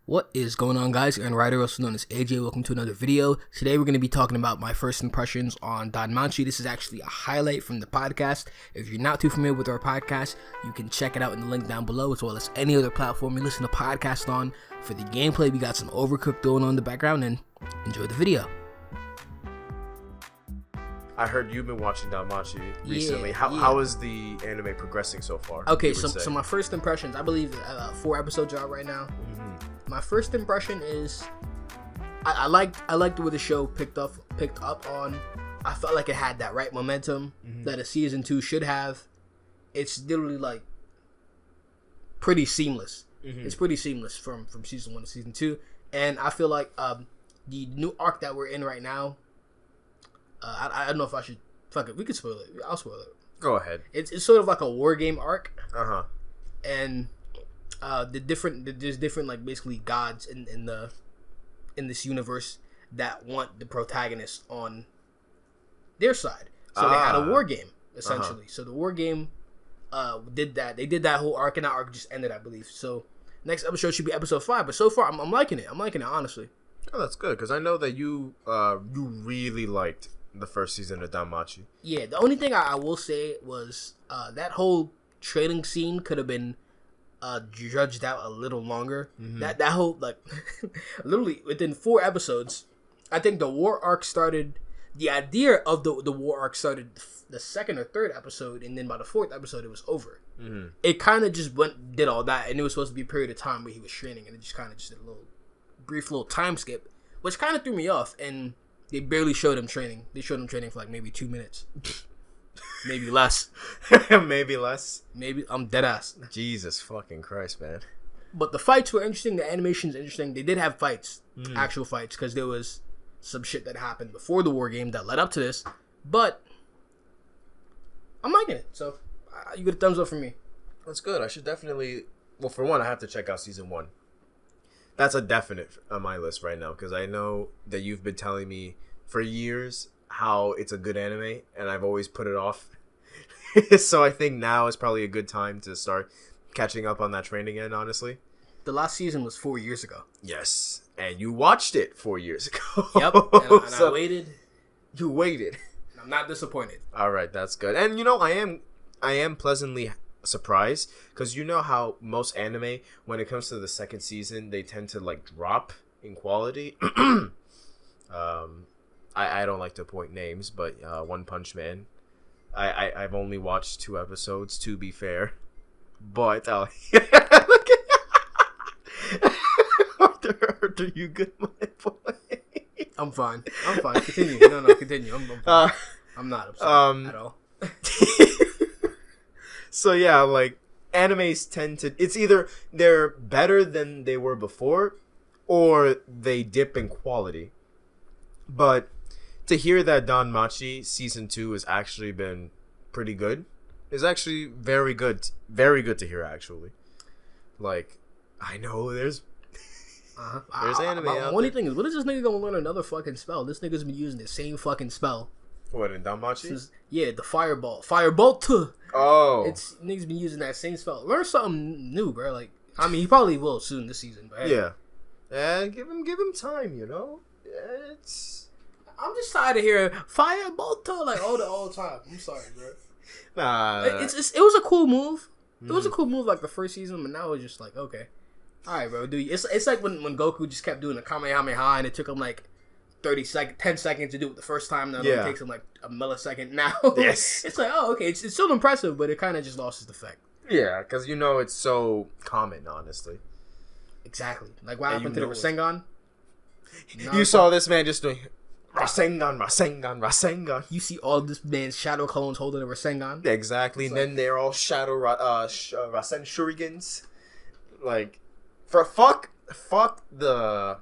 What is going on, guys? Aaron Ryder, also known as AJ. Welcome to another video. Today we're going to be talking about my first impressions on Danmachi. This is actually a highlight from the podcast. If you're not too familiar with our podcast, you can check it out in the link down below, as well as any other platform you listen to podcasts on. For the gameplay, we got some Overcooked going on in the background, and enjoy the video. I heard you've been watching Danmachi recently. How is the anime progressing so far? Okay, so my first impressions, I believe 4 episodes are out right now. My first impression is I liked the way the show picked up on. I felt like it had that right momentum that a season 2 should have. It's literally like pretty seamless. It's pretty seamless from season 1 to season 2, and I feel like the new arc that we're in right now. I don't know if I should. Fuck it, we could spoil it. I'll spoil it. Go ahead. It's sort of like a war game arc. And there's different like basically gods in this universe that want the protagonist on their side. So they had a war game essentially. So the war game did that. They did that whole arc, and that arc just ended, I believe. So next episode should be episode 5. But so far, I'm liking it. I'm liking it, honestly. Oh, that's good, because I know that you really liked the first season of Danmachi. Yeah, the only thing I will say was that whole training scene could have been judged out a little longer. That whole, like, literally within 4 episodes, I think the war arc started. The idea of the war arc started the second or third episode, and then by the 4th episode, it was over. It kind of just did all that, and it was supposed to be a period of time where he was training, and it just kind of just did a brief little time skip, which kind of threw me off. And they barely showed him training. They showed him training for like maybe 2 minutes. Maybe less. Maybe less. Maybe. I'm dead ass. Jesus fucking Christ, man. But the fights were interesting. The animation's interesting. They did have fights. Actual fights. Because there was some shit that happened before the war game that led up to this. But I'm liking it. So you get a thumbs up from me. That's good. I should definitely... Well, for one, I have to check out season 1. That's a definite on my list right now, because I know that you've been telling me for years how it's a good anime, and I've always put it off. So I think now is probably a good time to start catching up on that train again, honestly. The last season was 4 years ago. Yes, and you watched it 4 years ago. Yep, and So I waited. You waited. I'm not disappointed. All right, that's good. And you know, I am pleasantly surprised, because you know how most anime, when it comes to the second season, they tend to like drop in quality. I don't like to point names, but One Punch Man, I've only watched 2 episodes, to be fair, but Arthur, you good, my boy? I'm fine. Continue. No, continue. I'm fine. I'm not upset at all. So yeah, like, animes tend to... It's either they're better than they were before, or they dip in quality. But to hear that Danmachi Season 2 has actually been pretty good is actually very good. Very good to hear, actually. Like, I know there's anime out there. Only thing is, what is this nigga gonna learn another fucking spell? This nigga's been using the same fucking spell. What, in Danmachi? Yeah, the Fireball. Firebolt. Oh. It's niggas been using that same spell. Learn something new, bro. Like, I mean, he probably will soon this season. But hey. Yeah, give him time, you know? I'm just tired of hearing Firebolt like all the time. I'm sorry, bro. Nah. It was a cool move. It was a cool move like the first season, but now it's just like, okay. Alright, bro, dude. It's like when Goku just kept doing the Kamehameha, and it took him like 10 seconds to do it the first time. Now it takes him like a millisecond now. Yes. It's like, oh, okay. It's still impressive, but it kind of just lost its effect. Yeah, because you know it's so common, honestly. Exactly. Like, what happened to the Rasengan? You saw this man just doing Rasengan. You see all this man's shadow clones holding a Rasengan. Exactly. And then they're all shadow Rasen Shurikens. Like, fuck the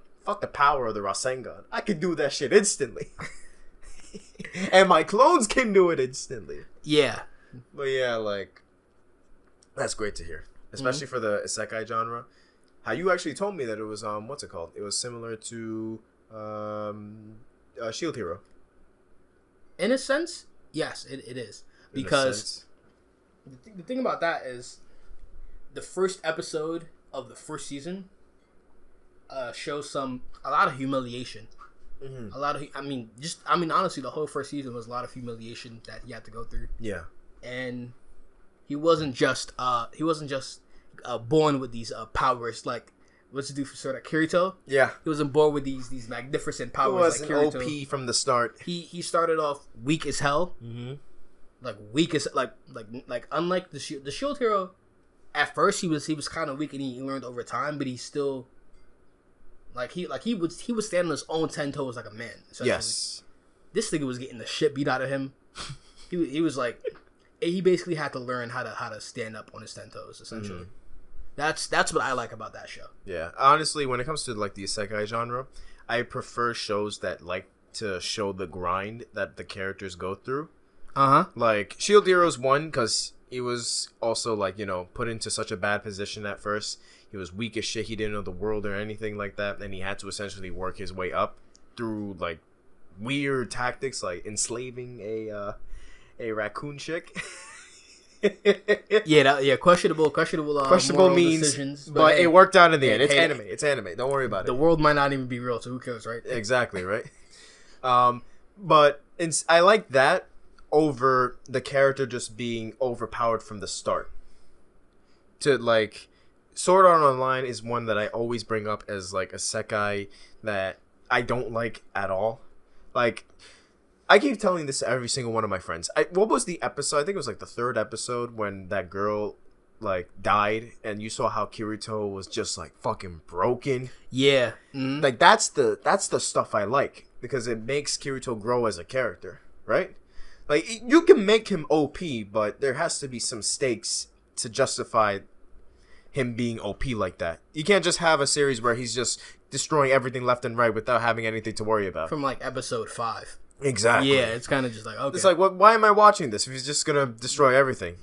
power of the Rasengan. I can do that shit instantly. And my clones can do it instantly. Yeah. But yeah, like, that's great to hear. Especially for the isekai genre. How you actually told me that it was, what's it called? It was similar to, Shield Hero. In a sense, yes, it is. Because the thing about that is the first episode of the first season shows a lot of humiliation. A lot of, honestly, the whole first season was a lot of humiliation that he had to go through. Yeah, and he wasn't just born with these powers like what's the dude for sort of Kirito. Yeah, he wasn't born with these magnificent powers. He was like an Kirito. OP from the start. He started off weak as hell. Like weak as like unlike the shield hero. At first, he was kind of weak, and he learned over time. But he's still he would stand on his own 10 toes like a man. Yes, this nigga was getting the shit beat out of him. he was like, he basically had to learn how to stand up on his 10 toes. Essentially, that's what I like about that show. Yeah, honestly, when it comes to like the isekai genre, I prefer shows that like to show the grind that the characters go through. Like Shield Heroes 1, because he was also like, put into such a bad position at first. He was weak as shit. He didn't know the world or anything like that, and he had to essentially work his way up through like weird tactics, like enslaving a raccoon chick. Questionable means decisions, but it worked out in the end. It's anime. Don't worry about it. The world might not even be real, so who cares, right? Exactly, right. But I like that over the character just being overpowered from the start. To like, Sword Art Online is one that I always bring up as like a isekai that I don't like at all. Like, I keep telling this to every single one of my friends. What was the episode? I think it was like the 3rd episode when that girl like died, and you saw how Kirito was just like fucking broken. Yeah, like that's the stuff I like, because it makes Kirito grow as a character, right? Like, you can make him OP, but there has to be some stakes to justify him being OP like that. You can't just have a series where he's just destroying everything left and right without having anything to worry about. From like episode 5. Exactly. Yeah, it's kind of just like, okay. It's like, why am I watching this if he's just gonna destroy everything?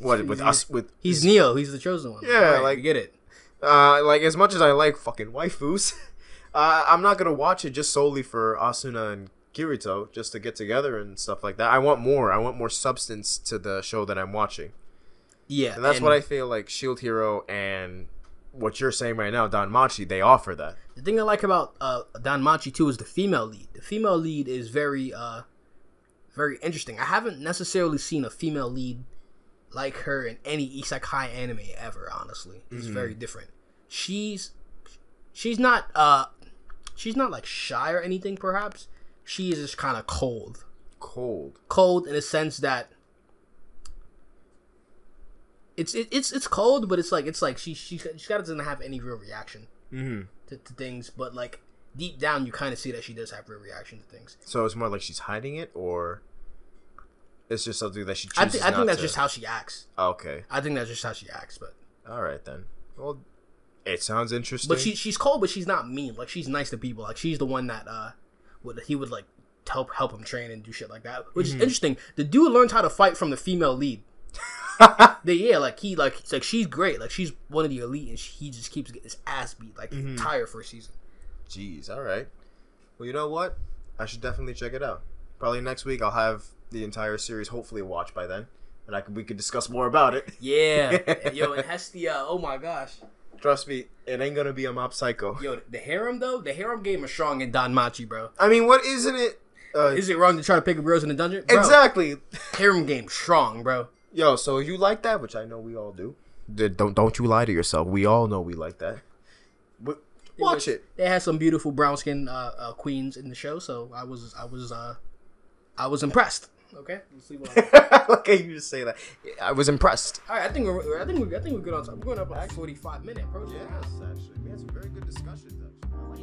He's Neo. He's the chosen one. Yeah, right, like, you get it. Like, as much as I like fucking waifus, I'm not gonna watch it just solely for Asuna and Kirito just to get together and stuff like that. I want more. I want more substance to the show that I'm watching. Yeah, and that's what I feel like Shield Hero and what you're saying right now, Danmachi, they offer that. The thing I like about Danmachi too is the female lead. The female lead is very interesting. I haven't necessarily seen a female lead like her in any isekai anime ever. Honestly, it's very different. She's not like shy or anything. Perhaps she is just kind of cold in a sense that it's cold, but it's like she doesn't have any real reaction to things, but like deep down you kind of see that she does have real reaction to things. So it's more like she's hiding it, or it's just something that she chooses. I think that's just how she acts. Okay, I think that's just how she acts. But all right then. Well, it sounds interesting. But she's cold, but she's not mean. Like, she's nice to people. Like, she's the one that would like help him train and do shit like that, which is interesting. The dude learns how to fight from the female lead. She's great. Like, she's one of the elite, and he just keeps getting his ass beat like the entire first season. Jeez, all right. Well, you know what? I should definitely check it out. Probably next week I'll have the entire series hopefully watched by then, and we could discuss more about it. Yeah, yo, and Hestia. Oh my gosh. Trust me, it ain't gonna be a Mob Psycho. Yo, the harem though, the harem game is strong in Danmachi, bro. I mean, what isn't it? Is it wrong to try to pick up girls in the dungeon? Bro, exactly. Harem game strong, bro. Yo, so you like that, which I know we all do. Don't you lie to yourself. We all know we like that. But watch it. They had some beautiful brown skin queens in the show, so I was impressed. Okay, let's see what. Okay, you just say that. I was impressed. All right, I think we're good on time. We're going up like 45 minutes. Yes, actually, we had some very good discussions. Actually, I like